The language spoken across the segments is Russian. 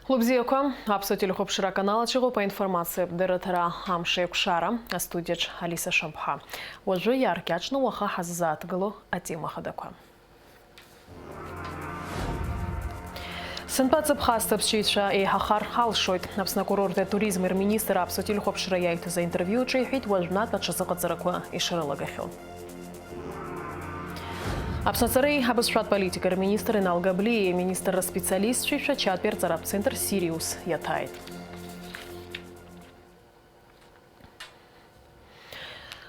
Хлопзіяко, абсолютно хопшира канала, чого по інформації директора Амши Кшара, студіч Аліса Шампха. Отже, яркячно ваха хаззат гало Атіма Хадако. Сенпа цепха степчича і Хахар Халшойт, напсна курорте туризм міністра абсолютно хопшира яйти за інтерв'ю, чи хід важна та часака церква і широлагахил. Абсоцарей абысшат политикер министр Инал Габли и министр-специалист Шишачат Перцараб Центр Сириус Ятайт.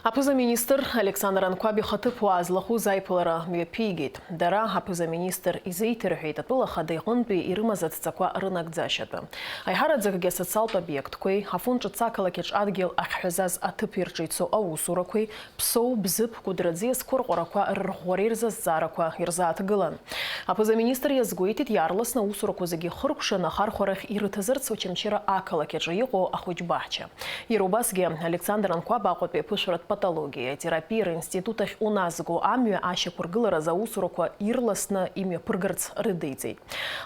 Апыза-министр Александр Анкваби хаты пуазлаху зайпылара мюпигит. Дара апыза-министр изейтерхейт атула хады гонпи и рымазат цаква рынок дзашаты. Айхарадзагаге социал объект, кой хафунча цакалакеч адгел аххазаз атыпирчейцу аусуракой, псоу бзып кудрадзе скоргораква ргорирза зараква ирзаат гылан. Апыза-министр язгуитит ярлас на усураку заги хыркша на хархорах и рытазырцу чемчера акалакеч его ахучбахча. Ирубасге Александр Анкваба акопе пышрат патология, терапия институтах у нас го амю аще кургылара за усуроко ирласна имя пыргырц рыдыйцей.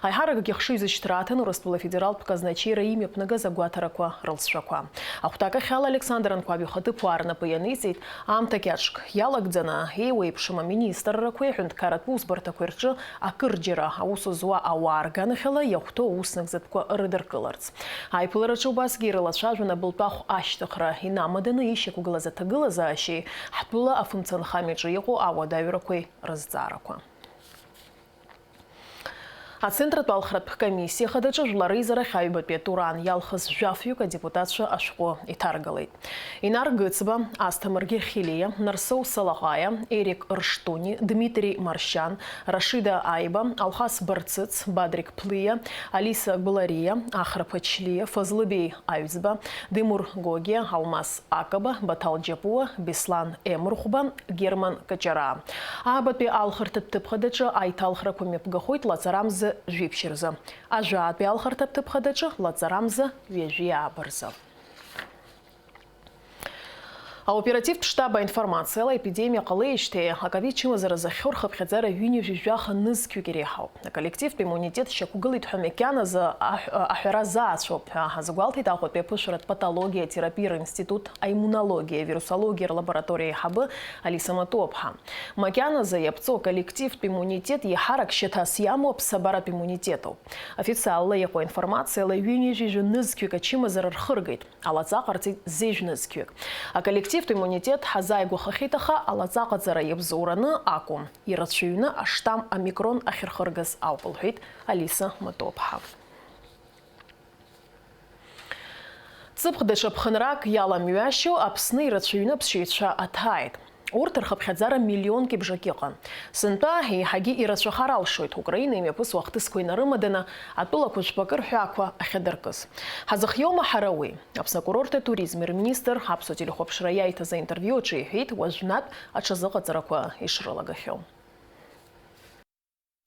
Айхара гехши защитратен раствола федерал показначира имя пнага загуатараква рылсшаква. Ахутака хал Александр Анкваби хаты пуарна паянисит амтакячк ялагдзана эйуэйпшима министр ракуэхюнт каратпус бартакуэрчы акырджира аусу зуа ауарганы хала яхто уснак затква рыдыркыларц. Айпыларачы басгиры лашажвана былпаху аштықра инамадыны ищек углаза тагыла заащи хатбула афунцан хамиджи его авадавиракой раздараква. А Центр Талхрат комиссии хадача жлары зарахайба Петуран ялхыз жафюка депутатша ашко и таргалый. Инар Гыцба, Астамыргир Хилия, Нарсоу Салахая, Эрик Рштуни, Дмитрий Марщан, Рашида Айба, Алхас Барцыц, Бадрик Плыя, Алиса Балария, Ахра Пачлия, Фазлыбей Айвзба, Дымур Гогия, Алмаз Акаба, Батал Джапуа, Беслан Эмурхуба, Герман Качара. А Бапи Алхартып хадача Айталхра Кумепгахойт Лацарамз Жипширза. А жад пиалхартап хадача Лацарамза Вежия Барза. А оператив штаба информация ла эпидемия калыйште, а кавичима заразахор хабхазара юни жижаха низ кюгерехау. Коллектив иммунитет щекугалит хомекяна за ахеразашоп, загвалти тахот пепушрат патология, терапия, институт иммунология, вирусология, лаборатория хабы Алиса Матопха. Макяна за епцо коллектив иммунитет ехарак щетас яму псабара иммунитету. Официально яко информация ла юни жижа низ кюгачима зарархыргает, а лацахарти зеж низ кюг. А коллектив иммунитет хазайгу хахитаха алацаqa зара ебзураны акум. И расширена аштам омикрон ахирхыргыз аупылхит Алиса Матопха. Цыпхдыш апхынрак яла мюащу апсны расширена пшитша атайт. Ортер хабхадзара миллион кибжакиқан. Сынта и хаги и расшахарал шойт Украина имя пус вахты скойнары мадена, а тула кучпакыр хяква ахедеркас. Хазахьома Харауи, апсна курорте туризм министр, апсотили хопшраяйта за интервью, чей хейт важнат, а чазака цараква и шралагахьом.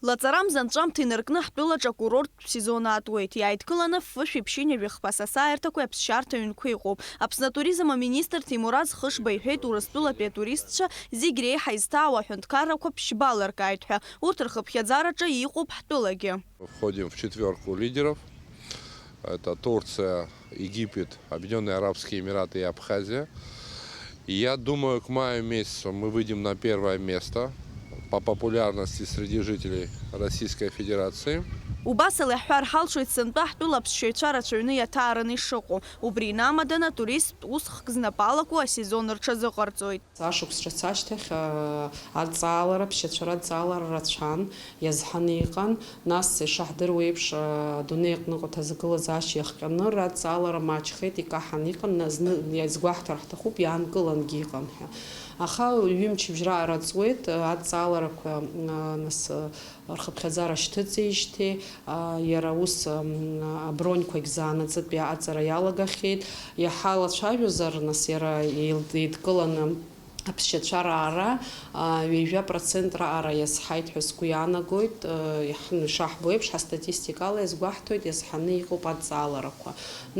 Лацарам занчам тинеркна хпилача курорт сезона атуэт. Яйткалана фыши пшине вихпасаса эртакуя псшарта юнкуйгоп. Апсна туризма министр Тимураз хыш байхет урастула петуристша зигрей хайстауа хюнткаракуа пшбалар кайтха. Утр хапхядзарача иқуп хтулаги. Входим в четверку лидеров. Это Турция, Египет, Объединенные Арабские Эмираты и Абхазия. И я думаю, к маю месяцу мы выйдем на первое место по популярности среди жителей Российской Федерации. Убасали хвар халшует сентах тулапс шейчара чуйны ятараны шоку. Убрина мадана турист усх кзнапалаку а сезон рчазы гарцует. Ашук стрецаштех ацалара пшечара цалар рачан язханиқан нас шахдыр уйбш дунеq нугот азгыл заш яхканы рацалара мачхет икаханиқан назны язгвахтар хтахуп янгылан гиқан. Аха юмчи бжра рацует ацалара нас архипхазара штыциште яраус броньку экзанацет биацара ялагахет яхала чавюзар нас яра илдкылан Аԥсшьацәара 20% иазҳаит ҳәа сгәы иаанагоит, ишаҳбо еиԥш ҳастатистикала иазгәаҳҭоит иазҳаны иҟоуп адҵааларақәа.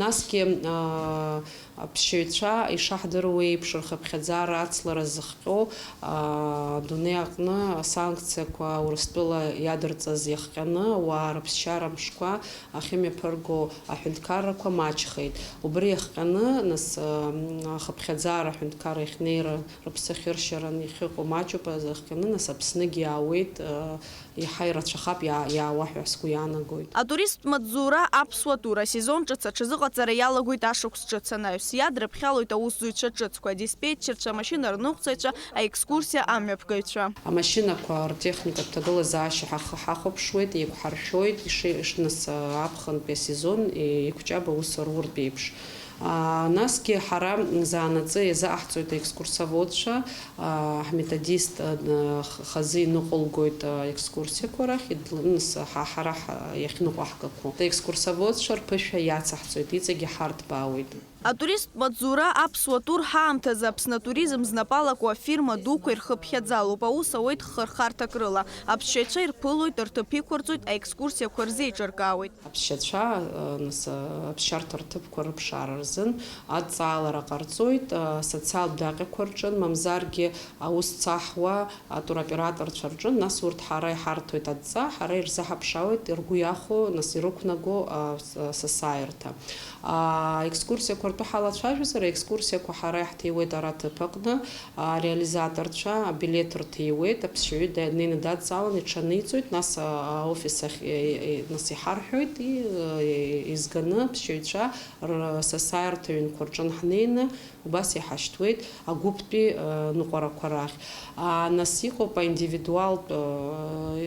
Насгьы аԥсшьаҩцәа ишаҳдыруа еиԥш рхыԥхьаӡара ацлара зыхҟьо адунеи аҟны асанкциақәа Урыстәыла иадырҵаз иахҟьаны ауаа рыԥсшьара мшқәа ахьымҩаԥырго аҳәынҭқаррақәа маҷхеит. Убри иахҟьаны нас ахыԥхьаӡара аҳәынҭқарра ихнеира рыԥсахьыршьаран ихьыҟоу маҷуп захҟьаны нас Аԥсныгьы иаауеит, иаҳа ирацәахап иаауа ҳәа сгәы иаанагоит. Атурист маҵзура аԥсуа тур асезон ҿыц аҽазыҟаҵара иалагоит ашықәс ҿыц анаҩсиа дрыԥхьалоит аусзуҩцәа ҿыцқәа, адиспетчерцәа, амашьынарныҟәцаҩцәа, аекскурсиа амҩаԥгаҩцәа. Амашьынақәа ртехникатә ҭагылазаашьа ҳахәаԥшуеит, еиқәҳаршәоит, нас аԥхынтәи асезон еиқәҷаб аус руртә еиԥш. Насгьы ҳара заанаҵы иазааҳҵоит аекскурсоводцәа, ҳметодист хазы иныҟәылгоит аекскурсиақәа рахь, ҳара иахьныҟәаҳгақәо. Аекскурсоводцәа рԥышәа иацаҳҵоит, иҵегьы ҳарҭбаауеит. Атурист маҵзура аԥсуа тур ҳаамҭазы Аԥсны туризм знапалақәа афирма дуқәа ирхыԥхьаӡалоуп, аус ауеит хырхарҭак рыла. Аԥсшьаҩцәа ирԥылоит, рҭыԥ иқәырҵоит, аекскурсиақәа рзеиҿыркаауеит. Аԥсшьацәа аԥсшьарҭа рҭыԥқәа рыԥшаара рзын адҵаалара ҟарҵоит, социалтә даҟьақәа рҿын, мамзаргьы аус цаҳуа атуроператорцәа рҿын, нас урҭ ҳара иҳарҭоит адҵа, ҳара ирзаҳаԥшаауеит, иргәы иахәо, нас ирықәнаго сасааирҭа. Аекскурсиақәа ртәы ҳалацәажәозар, аекскурсиақәа ҳара иаҳҭиуеит ара аҭыԥ аҟны, ареализаторцәа абилеҭ рҭиуеит, аԥсшьаҩы днеины дадҵаалан иҽаниҵоит, нас аофис ахь нас иҳарҳәоит, изганы аԥсшьаҩцәа рсасааирҭа ҩынқәа рҿын ҳнеины убас иҳашьҭуеит агәыԥтәи ныҟәарақәа рахь. Нас иҟоуп аиндивидуалтә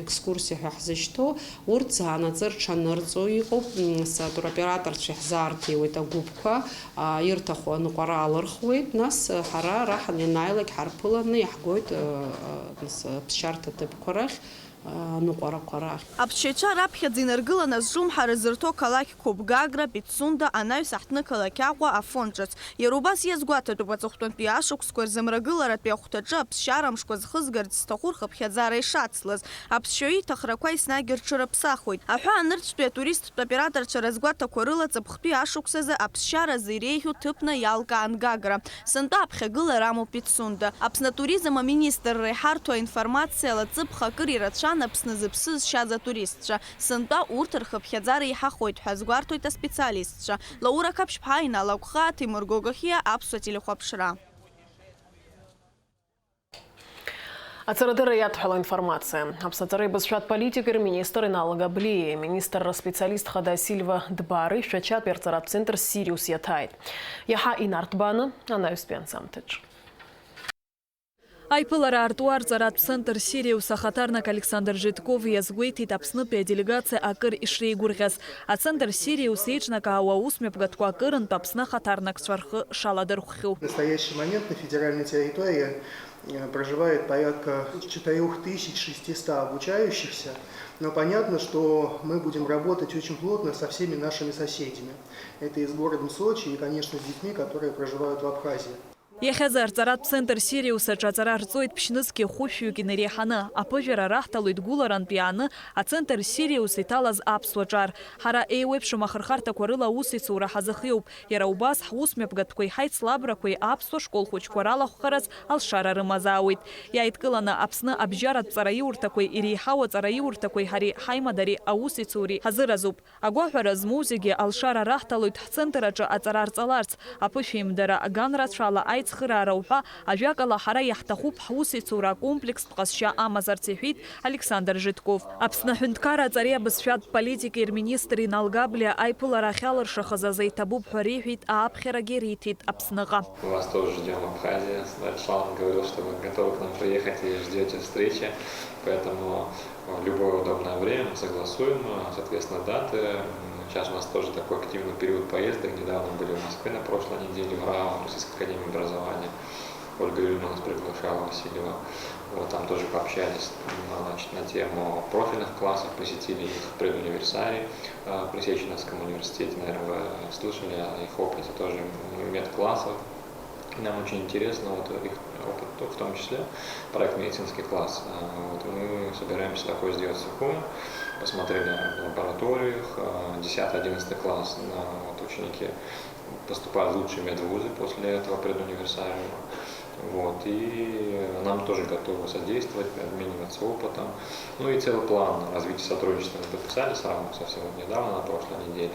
екскурсиа ҳәа ҳзышьҭоу, урҭ заанаҵы рҽанырҵо иҟоуп, атуроператорцәа иаҳзаарҭиуеит агәыԥқәа, ирҭаху аныҟәара алырхуеит, нас ҳара ара ҳанинааилак ҳарԥыланы иаҳгоит аԥсшьарҭа ҭыԥқәа рахь, ныҟәарақәа рахь. Аԥсшьаҩцәа раԥхьаӡа инаргыланы азҿлымҳара зырҭо қалақьқәоуп Гагра, Пицунда, анаҩс аҳҭны-қалақь Аҟәа, Афон ҿыц. Иара убас иазгәаҭатәуп аҵыхәтәантәи ашықәсқәа рзымрагыларатәи ахәҭаҿы аԥсшьара мшқәа зхызгарц зҭаху рхыԥхьаӡара ишацлаз. Аԥсшьаҩы иҭахрақәа еснагь рҽырыԥсахуеит. Аҳәаанырцәтәи aturisттә операторцәа разгәаҭақәа рыла ҵыԥхтәи ашықәсазы аԥсшьаразы иреиӷьу ҭыԥны иалкаан Гагра. Сынтәа аԥхьагылара амоуп Пицунда. Аԥсны атуризм аминистрра иҳарҭо аинформациала ҵыԥх акыр ирацәан Аԥсны зыԥсы зшьаз atuристцәа. Сынтәа урҭ рхыԥхьаӡара иҳахоит ҳәа азгәарҭоит аспециалистцәа. Лаура Қаԥшьԥҳа, Инал Агәхаа, Тимур Гогохиа, аԥсуа телехәаԥшра. Ацарадыра иадҳәала информация. Аԥсны ибызшәатә политикер министр Инал Габлиа, министр специалист Хада Сильва Дбары, шәачатәи арҵаратә центр Сириус иаҭааит. Иаҳа инарҭбааны анаҩстәи анsamҭаҿ. Айԥылара арту арҵаратә центр Сириус ахаҭарнак Александр Житков иазгәеиҭеит Аԥснытәи аделегациа акыр ишреигәырӷьаз. Ацентр Сириус еиҿнакаауа аусмҩаԥгатәқәа акырынтә Аԥсны ахаҭарнакцәа рхы шаладырхәхьоу. В настоящий момент на федеральной территории проживает порядка 4600 обучающихся, но понятно, что мы будем работать очень плотно со всеми нашими соседями. Это и с городом Сочи, и, конечно, с детьми, которые проживают в Абхазии. Иахьазы арҵаратә центр Сириус аҿаҵара рҵоит ԥшьнызқьи хәышәҩык инеиҳаны. Аԥыжәара раҳҭалоит гәыларантә иааны ацентр Сириус иҭалаз аԥсуа ҿар. Ҳара еиуеиԥшым ахырхарҭақәа рыла аус ицура ҳазыхиоуп. Иара убас ҳусмҩаԥгатәқәеи ҳаицлабрақәеи аԥсуа школ-хәыҷқәа ралахәхараз алшара рымазаауеит. Иааидкыланы Аԥсны абжьаратә ҵараиурҭақәеи иреиҳау аҵараиурҭақәеи ҳареи ҳаимадареи аус ицуреи ҳазыразуп. Агәаҳәара змоу зегьы алшара раҳҭалоит ҳцентр аҿы аҵара рҵаларц. Аԥышәеимдара ганрацәала аицхыраара уҳәа ажәакала ҳара иаҳҭахуп ҳус ицура акомплекстә ҟазшьа амазарц иҳәеит Александр Житков. Аԥсны аҳәынҭқарра аҵареи абызшәатә политикеи рминистр Инал Габлиа айԥылара ахьалыршахаз азы иҭабуп ҳәа реиҳәеит, ааԥхьарагьы риҭеит Аԥсныҟа. Вас тоже ждем в Абхазии. Владислав говорил, что вы готовы к нам приехать и ждете встречи, поэтому в любое удобное время мы согласуем, соответственно, даты. Сейчас у нас тоже такой активный период поездок. Недавно были в Москве на прошлой неделе, в РАО, Российской академии образования. Ольга Юрьевна нас приглашала, Васильева. Вот там тоже пообщались на тему профильных классов, посетили их предуниверсарий при Сеченовском университете. Наверное, вы слышали о их опыте тоже медклассов. нам очень интересно вот их опыт, в том числе проект «Медицинский класс». Вот, мы собираемся такое сделать сухое. Посмотрели в лабораториях, 10-11 класс, вот, ученики поступают в лучшие медвузы после этого предуниверсариума. Вот, и нам тоже готовы содействовать, обмениваться опытом. Ну и целый план развития сотрудничества мы подписали совсем недавно, на прошлой неделе.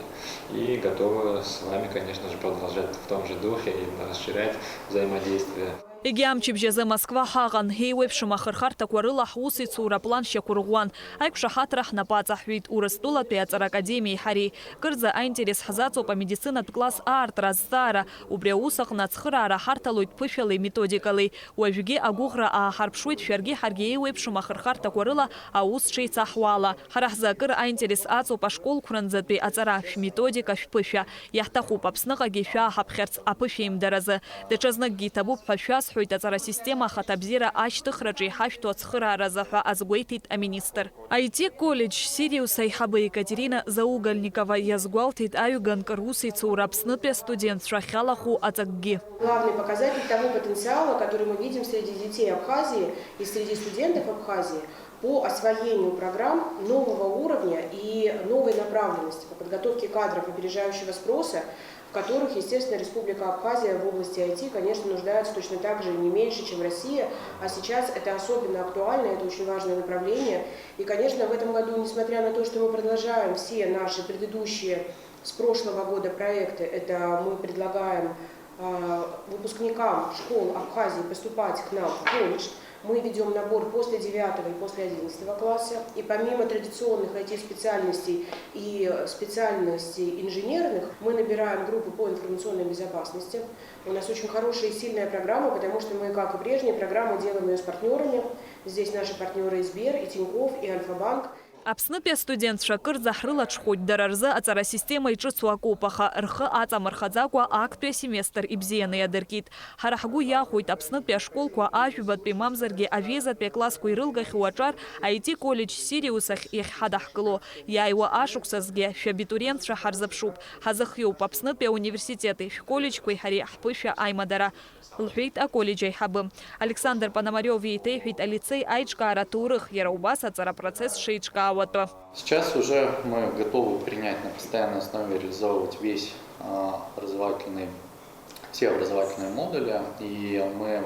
И готовы с вами, конечно же, продолжать в том же духе и расширять взаимодействие. Егиамчибжезе Москва хаган хейвеб шумахархар такварыла хуси цураплан шекургуан. Айк шахатрах напацахвит урыстула пиацар академии хари. Кырза айнтерес хазацо по медицинат класс арт раззара. Убреусах нацхыра арахарталуйт пыфелы методикалы. Уавюге агухра ахарпшуйт ферги харгейвеб шумахархар такварыла аус шейцахвала. Харахзакыр айнтерес ацо по школ куранзатпи ацара методика впыфя. Яхтаху папсныга гефя хапхерц апыфеем даразы. Дечазнак гитабу пафяс Хуйтацара система хатабзира аштыхраджи хафту ацхыра разаха азгуйтит министр. IT-колледж Сириуса Айхабы Екатерина Заугольникова язгуалтит аюган карусы цурапснытпе студент шахалаху ацакги. Главный показатель того потенциала, который мы видим среди детей Абхазии и среди студентов Абхазии по освоению программ нового уровня и новой направленности по подготовке кадров опережающего спроса, в которых, естественно, Республика Абхазия в области IT, конечно, нуждается точно так же и не меньше, чем Россия. А сейчас это особенно актуально, это очень важное направление. И, конечно, в этом году, несмотря на то, что мы продолжаем все наши предыдущие с прошлого года проекты, это мы предлагаем выпускникам школ Абхазии поступать к нам в колледж. Мы ведем набор после 9 и после 11 класса. И помимо традиционных IT-специальностей и специальностей инженерных, мы набираем группы по информационной безопасности. У нас очень хорошая и сильная программа, потому что мы, как и прежние программы, делаем ее с партнерами. Здесь наши партнеры и Сбер, и Тинькофф, и Альфа-банк. Апсныпе студент шакыр захрыла чхуть дарарзы ацара система и чуцуакупаха рхы аца мархадзаква актуя семестр ибзены ядыркит. Харахгу яхуйт апсныпе школква афибатпе мамзарге авезатпе класску ирылгах уачар IT колледж Сириусах их хадахкыло. Яйва ашуксазге фабитуриент шахарзапшуп. Хазахью апсныпе университеты колледж квейхари ахпыфя аймадара. Лхвейт о колледжей хабы. Александр Пономарев вейтейхвит о лицей айчка аратурых яраубаса цара процесс шейчка авато. Сейчас уже мы готовы принять на постоянной основе реализовывать все образовательные модули, и мы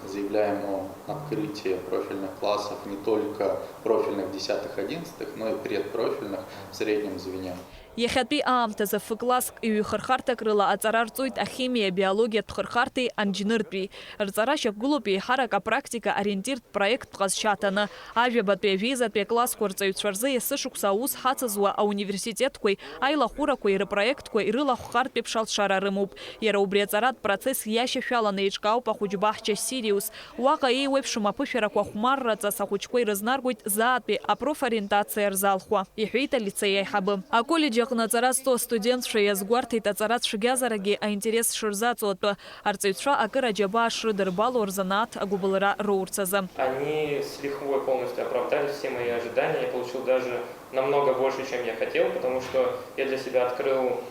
заявляем о открытии профильных классов не только профильных 10-11, но и предпрофильных в среднем звене. Ехатпи аамтазы фыкласк и хырхарта крыла ацарарцуйт химия, биология тхырхарты анжиныртпи. Рцарашек гулупи харака практика ориентирт проект пхазчатаны. Авиабатпе визатпе класс курцают шарзы сышуксауз хацазуа а университеткой айла хуракой рыпроекткой и рыла хухартпе пшалшара рымуп. Яраубре царат процесс ящефяла на ичкау пахучбахча Сириус. Уака ей вепшума пыфераква хмарраца сахучкой разнаргуйт заатпе а профориентация рзалхуа. Ехвейта лицей хабы. А колледж на 100 студент шеязгуарт и тацарат шигязараги, а интерес ширзацуотпа. Арцеютша акыра джаба шрыдырбал орзанат агубалыра роурцаза. Они с лихвой полностью оправдали все мои ожидания. Я получил даже намного больше, чем я хотел, потому что я для себя открыл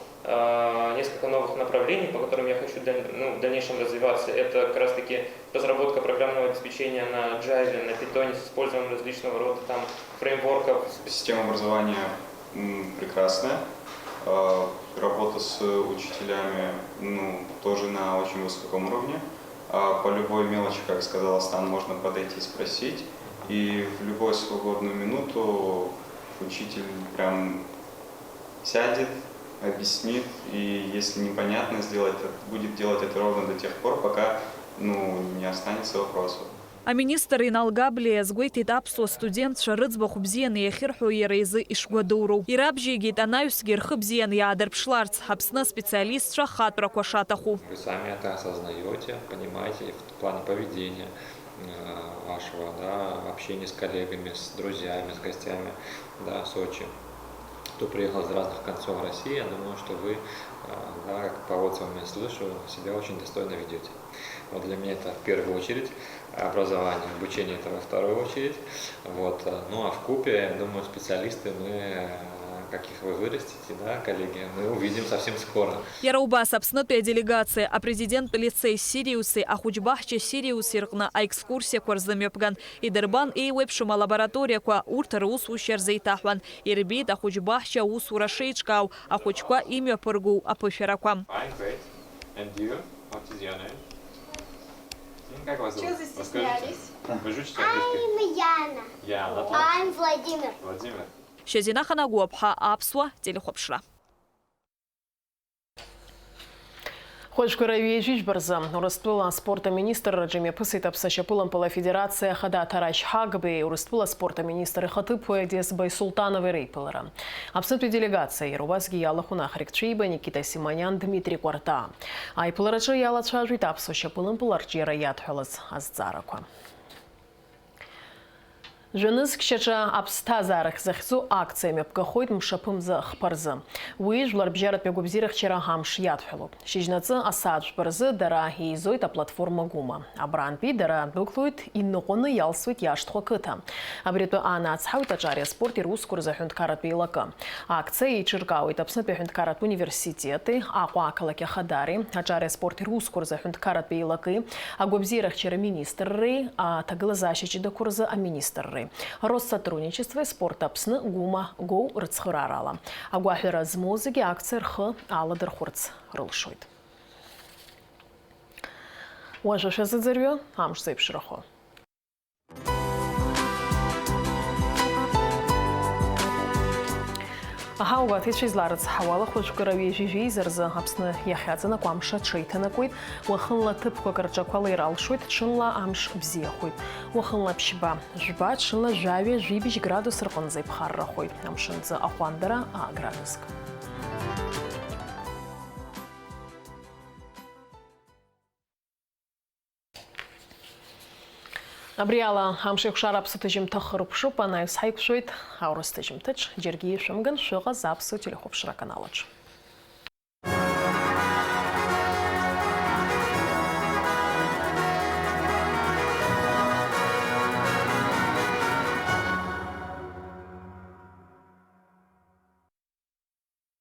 несколько новых направлений, по которым я хочу в дальнейшем развиваться. Это как раз таки разработка программного обеспечения на Java, на Python с использованием различного рода фреймворков. Система образования прекрасная. Работа с учителями тоже на очень высоком уровне. По любой мелочи, как сказал Астан, можно подойти и спросить. И в любую свободную минуту учитель прям сядет, объяснит. И если непонятно, будет делать это ровно до тех пор, пока не останется вопросов. А министр Иналгаблия сгойтит апсо студент шарыцбах бзен и хирху ерейзы ишгвадуру. И рабжигит анаюсгир хбзен и адерпшларц, апсна специалист шахат проквашатаху. Вы сами это осознаете, понимаете в плане поведения вашего, общения с коллегами, с друзьями, с гостями, в Сочи. Кто приехал из разных концов России, я думаю, что вы, по отзывам я слышу, себя очень достойно ведете. Вот для меня это в первую очередь образование, обучение это во вторую очередь. Ну а вкупе, я думаю, специалисты мы каких вы вырастите, да, коллеги, мы увидим совсем скоро. Яраубас Апснытая делегация, а президент лицей Сириусы, а хучбахче Сириусы ргна, а экскурсия кварзамепган, и дербан и вебшума лаборатория ква уртар ус ущерзейтахван, и ребит, а хучбахче ус урашейчкау, а хучква имя пыргу, а пыфераквам. Fine, great. And you? What is your name? Как вас зовут? Чего застеснялись? Вы же учите английский? I'm Яна. Яна, I'm Владимир. Владимир. Шазина Ханагуабха, Апсуа, телехопшра. Хольшкуравиежич барза урыстула спорта министр Раджиме Пысытап Сашапулам Пала Федерация Хада Тарач Хагбе урыстула спорта министр Хатып Эдес Байсултановой Рейпелера. Абсолютно делегация Ярубас Гиялахуна Харикчиба Никита Симонян Дмитрий Кварта. Айпелерача Ялача Житап Сашапулам Паларчера Ятхелас Азцараква. Жөніз кішеча абстазарық зәхзу акциями пгахойд мшапым за хпарзы. Уиж вларбжарат мегубзирах чера хамш ядхелу. Шижнацы асадж барзы дара изойта платформа гума. Абранпи дара бүклует иннуғыны ялсует яштхо кыта. Абрету ана ацхаута чаря спорти рускур за хюндкарат пейлака. Акция и чиргауит абснат хюндкарат университеты, аква акалаке хадари, чаря спорти рускур за хюндкарат пейлаки, а губзирах чера министры, а таглазащичи да курза а министры. Россотрудничество спорта псны гума гоу рыцхырарала. Агуахлера з музыки акция рхы аладыр хурц рылшуйт. Уажа шазыдзырвё, амш зайпшырахо. Ахаугат ишизларц хавала хошкурави жижи зерза апсны яхязана квамша чейтанакуит, уахынла тыпко карчаквала иралшуит, чынла амш бзиахуит. Уахынла пшиба жба, чынла жаве жибич градус рқын зайпхаррахуит. Амшынза ахуандара градуск. Абриала хамших шарапсы тыжим тахырыпшу, панайс хайкшуит, аурыс тыжим тыч, жергей шымгын шыға запсы телехопшыра каналыч.